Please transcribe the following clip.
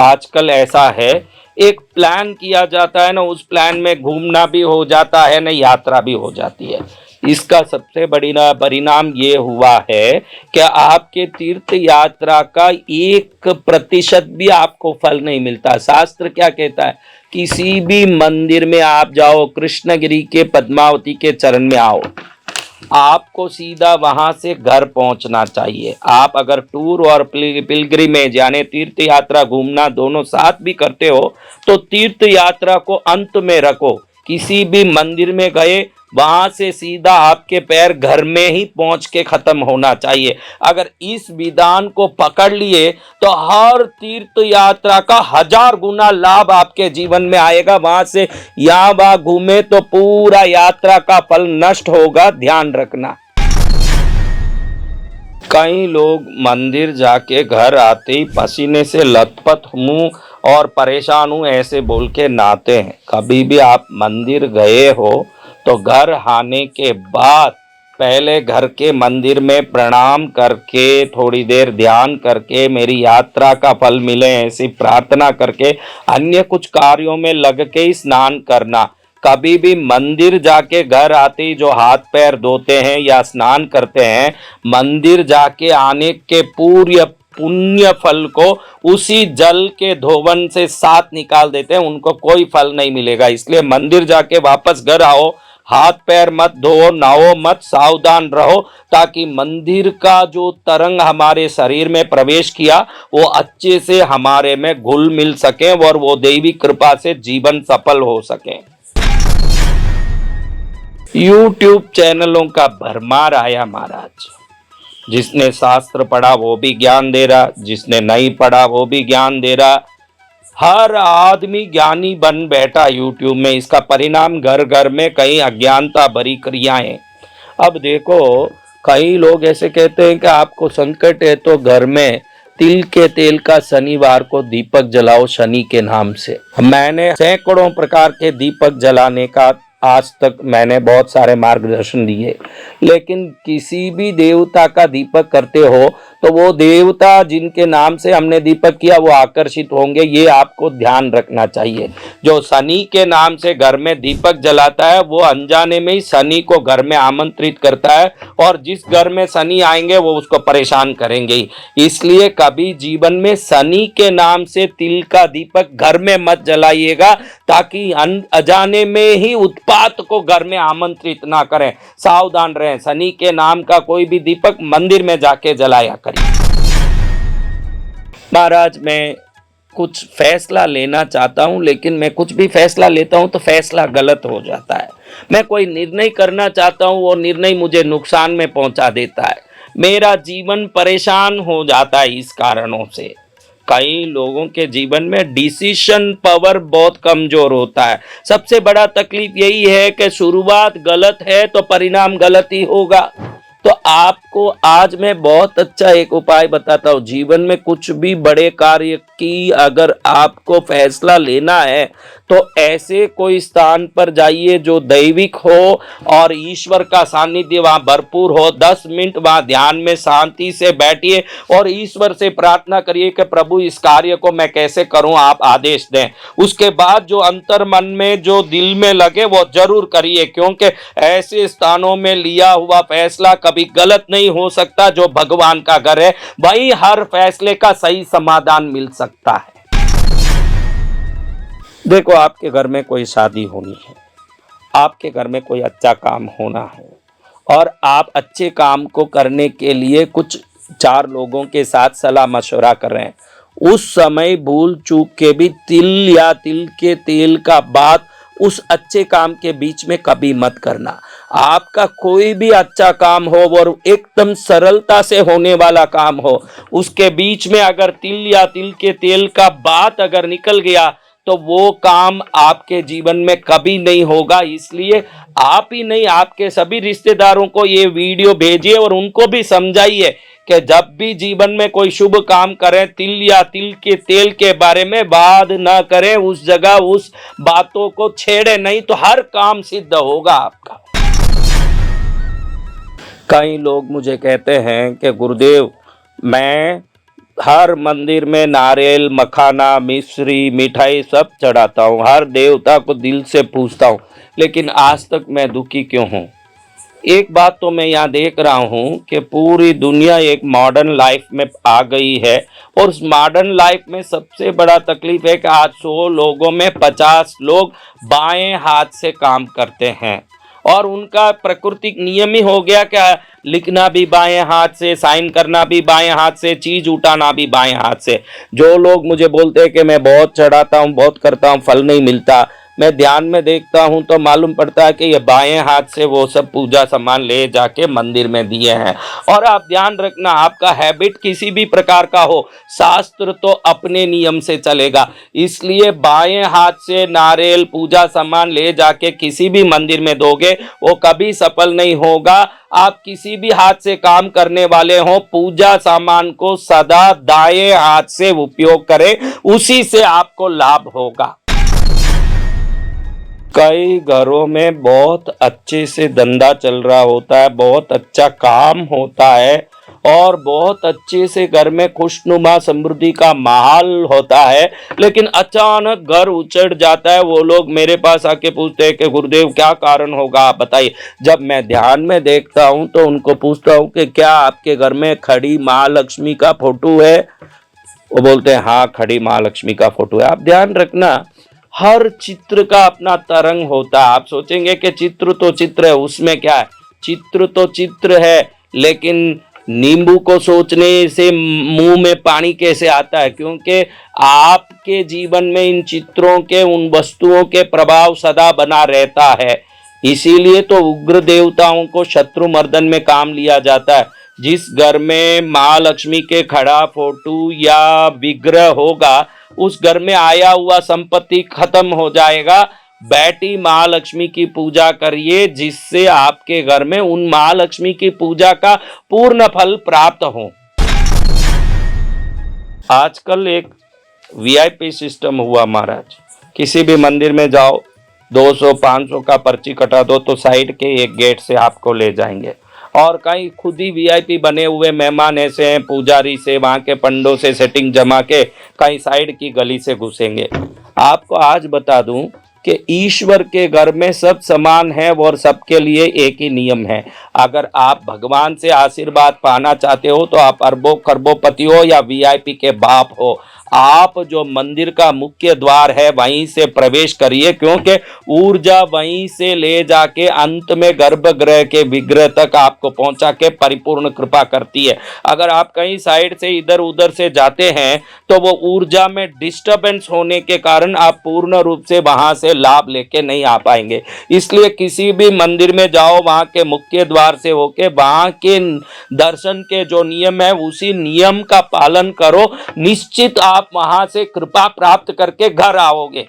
आजकल ऐसा है, एक प्लान किया जाता है ना, उस प्लान में घूमना भी हो जाता है ना, यात्रा भी हो जाती है। इसका सबसे बड़ी ना परिणाम ये हुआ है कि आपके तीर्थ यात्रा का 1% भी आपको फल नहीं मिलता। शास्त्र क्या कहता है, किसी भी मंदिर में आप जाओ, कृष्णगिरी के पद्मावती के चरण में आओ, आपको सीधा वहां से घर पहुंचना चाहिए। आप अगर टूर और पिलग्रिमेज यानी तीर्थ यात्रा घूमना दोनों साथ भी करते हो तो तीर्थ यात्रा को अंत में रखो। किसी भी मंदिर में गए, वहां से सीधा आपके पैर घर में ही पहुंच के खत्म होना चाहिए। अगर इस विधान को पकड़ लिए तो हर तीर्थ यात्रा का 1000 गुना लाभ आपके जीवन में आएगा। वहां से यहाँ वहां घूमे तो पूरा यात्रा का फल नष्ट होगा, ध्यान रखना। कई लोग मंदिर जाके घर आते ही पसीने से लथपथ मुंह और परेशान हूं ऐसे बोल के नहाते हैं। कभी भी आप मंदिर गए हो तो घर आने के बाद पहले घर के मंदिर में प्रणाम करके, थोड़ी देर ध्यान करके, मेरी यात्रा का फल मिले ऐसी प्रार्थना करके अन्य कुछ कार्यों में लग के ही स्नान करना। कभी भी मंदिर जाके घर आते ही जो हाथ पैर धोते हैं या स्नान करते हैं, मंदिर जाके आने के पूरे पुण्य फल को उसी जल के धोवन से साथ निकाल देते हैं, उनको कोई फल नहीं मिलेगा। इसलिए मंदिर जाके वापस घर आओ, हाथ पैर मत धो, नहाओ मत, सावधान रहो, ताकि मंदिर का जो तरंग हमारे शरीर में प्रवेश किया वो अच्छे से हमारे में घुल मिल सके और वो देवी कृपा से जीवन सफल हो सके। YouTube चैनलों का भरमार आया महाराज। जिसने शास्त्र पढ़ा वो भी ज्ञान दे रहा, जिसने नहीं पढ़ा वो भी ज्ञान दे रहा। हर आदमी ज्ञानी बन बैठा YouTube में। इसका परिणाम घर घर में कई अज्ञानता भरी क्रियाएं। अब देखो, कई लोग ऐसे कहते हैं कि आपको संकट है तो घर में तिल के तेल का शनिवार को दीपक जलाओ शनि के नाम से। मैंने सैकड़ों प्रकार के दीपक जलाने का आज तक मैंने बहुत सारे मार्गदर्शन दिए, लेकिन किसी भी देवता का दीपक करते हो तो वो देवता जिनके नाम से हमने दीपक किया वो आकर्षित होंगे, ये आपको ध्यान रखना चाहिए। जो शनि के नाम से घर में दीपक जलाता है वो अनजाने में ही शनि को घर में आमंत्रित करता है, और जिस घर में शनि आएंगे वो उसको परेशान करेंगे ही। इसलिए कभी जीवन में शनि के नाम से तिल का दीपक घर में मत जलाइएगा, ताकि अनजाने में ही उत्पात को घर में आमंत्रित ना करें। सावधान रहें, शनि के नाम का कोई भी दीपक मंदिर में जाके जलाया करें। महाराज, मैं कुछ फैसला लेना चाहता हूं, लेकिन मैं कुछ भी फैसला लेता हूं तो फैसला गलत हो जाता है। मैं कोई निर्णय करना चाहता हूं, वो निर्णय मुझे नुकसान में पहुंचा देता है। मेरा जीवन परेशान हो जाता है इस कारणों से। कई लोगों के जीवन में डिसीजन पावर बहुत कमजोर होता है। सबसे बड़ा तकलीफ यही है कि शुरुआत गलत है तो परिणाम गलत ही होगा। तो आपको आज मैं बहुत अच्छा एक उपाय बताता हूँ। जीवन में कुछ भी बड़े कार्य की अगर आपको फैसला लेना है तो ऐसे कोई स्थान पर जाइए जो दैविक हो और ईश्वर का सानिध्य वहां भरपूर हो। 10 मिनट वहां ध्यान में शांति से बैठिए और ईश्वर से प्रार्थना करिए कि प्रभु इस कार्य को मैं कैसे करूं, आप आदेश दें। उसके बाद जो अंतर मन में जो दिल में लगे वो जरूर करिए, क्योंकि ऐसे स्थानों में लिया हुआ फैसला कभी गलत नहीं हो सकता। जो भगवान का घर है वहीं हर फैसले का सही समाधान मिल सकता है। देखो, आपके घर में कोई शादी होनी है, आपके घर में कोई अच्छा काम होना है, और आप अच्छे काम को करने के लिए कुछ 4 लोगों के साथ सलाह मशवरा कर रहे हैं। उस समय भूल चूक के भी तिल या तिल के तेल का बात उस अच्छे काम के बीच में कभी मत करना। आपका कोई भी अच्छा काम हो और एकदम सरलता से होने वाला काम हो, उसके बीच में अगर तिल या तिल के तेल का बात अगर निकल गया तो वो काम आपके जीवन में कभी नहीं होगा। इसलिए आप ही नहीं, आपके सभी रिश्तेदारों को ये वीडियो भेजिए और उनको भी समझाइए कि जब भी जीवन में कोई शुभ काम करें, तिल या तिल के तेल के बारे में बात ना करें, उस जगह उस बातों को छेड़े नहीं, तो हर काम सिद्ध होगा आपका। कई लोग मुझे कहते हैं कि गुरुदेव, मैं हर मंदिर में नारियल, मखाना, मिश्री, मिठाई सब चढ़ाता हूँ, हर देवता को दिल से पूजता हूँ, लेकिन आज तक मैं दुखी क्यों हूँ? एक बात तो मैं यहाँ देख रहा हूँ कि पूरी दुनिया एक मॉडर्न लाइफ में आ गई है, और उस मॉडर्न लाइफ में सबसे बड़ा तकलीफ है कि आज 100 लोगों में 50 लोग बाएं हाथ से काम करते हैं, और उनका प्राकृतिक नियम ही हो गया क्या, लिखना भी बाएं हाथ से, साइन करना भी बाएं हाथ से, चीज उठाना भी बाएं हाथ से। जो लोग मुझे बोलते हैं कि मैं बहुत चढ़ाता हूँ, बहुत करता हूँ, फल नहीं मिलता, मैं ध्यान में देखता हूं तो मालूम पड़ता है कि ये बाएं हाथ से वो सब पूजा सामान ले जाके मंदिर में दिए हैं। और आप ध्यान रखना, आपका हैबिट किसी भी प्रकार का हो, शास्त्र तो अपने नियम से चलेगा, इसलिए बाएं हाथ से नारियल पूजा सामान ले जाके किसी भी मंदिर में दोगे वो कभी सफल नहीं होगा। आप किसी भी हाथ से काम करने वाले हो, पूजा सामान को सदा दाएं हाथ से उपयोग करें, उसी से आपको लाभ होगा। कई घरों में बहुत अच्छे से धंधा चल रहा होता है, बहुत अच्छा काम होता है, और बहुत अच्छे से घर में खुशनुमा समृद्धि का माहौल होता है, लेकिन अचानक घर उजड़ जाता है। वो लोग मेरे पास आके पूछते हैं कि गुरुदेव क्या कारण होगा, आप बताइए। जब मैं ध्यान में देखता हूँ तो उनको पूछता हूँ कि क्या आपके घर में खड़ी महालक्ष्मी का फोटो है? वो बोलते हैं हाँ, खड़ी महालक्ष्मी का फोटो है। आप ध्यान रखना, हर चित्र का अपना तरंग होता है। आप सोचेंगे कि चित्र तो चित्र है, उसमें क्या है, चित्र तो चित्र है, लेकिन नींबू को सोचने से मुंह में पानी कैसे आता है? क्योंकि आपके जीवन में इन चित्रों के, उन वस्तुओं के प्रभाव सदा बना रहता है। इसीलिए तो उग्र देवताओं को शत्रु मर्दन में काम लिया जाता है। जिस घर में महालक्ष्मी के खड़ा फोटो या विग्रह होगा, उस घर में आया हुआ संपत्ति खत्म हो जाएगा। बैठी महालक्ष्मी की पूजा करिए, जिससे आपके घर में उन महालक्ष्मी की पूजा का पूर्ण फल प्राप्त हो। आजकल एक वीआईपी सिस्टम हुआ महाराज, किसी भी मंदिर में जाओ, 200-500 का पर्ची कटा दो तो साइड के एक गेट से आपको ले जाएंगे, और कहीं खुद ही वीआईपी बने हुए मेहमान ऐसे हैं, पुजारी से, वहाँ के पंडों से सेटिंग जमा के कहीं साइड की गली से घुसेंगे। आपको आज बता दूं कि ईश्वर के घर में सब समान है, और सबके लिए एक ही नियम है। अगर आप भगवान से आशीर्वाद पाना चाहते हो तो आप अरबों खरबोपति हो या वीआईपी के बाप हो, आप जो मंदिर का मुख्य द्वार है वहीं से प्रवेश करिए, क्योंकि ऊर्जा वहीं से ले जाके अंत में गर्भगृह के विग्रह तक आपको पहुंचा के परिपूर्ण कृपा करती है। अगर आप कहीं साइड से इधर उधर से जाते हैं तो वो ऊर्जा में डिस्टरबेंस होने के कारण आप पूर्ण रूप से वहां से लाभ लेके नहीं आ पाएंगे। इसलिए किसी भी मंदिर में जाओ, वहां के मुख्य द्वार से होके वहां के दर्शन के जो नियम है उसी नियम का पालन करो, निश्चित आप वहां से कृपा प्राप्त करके घर आओगे।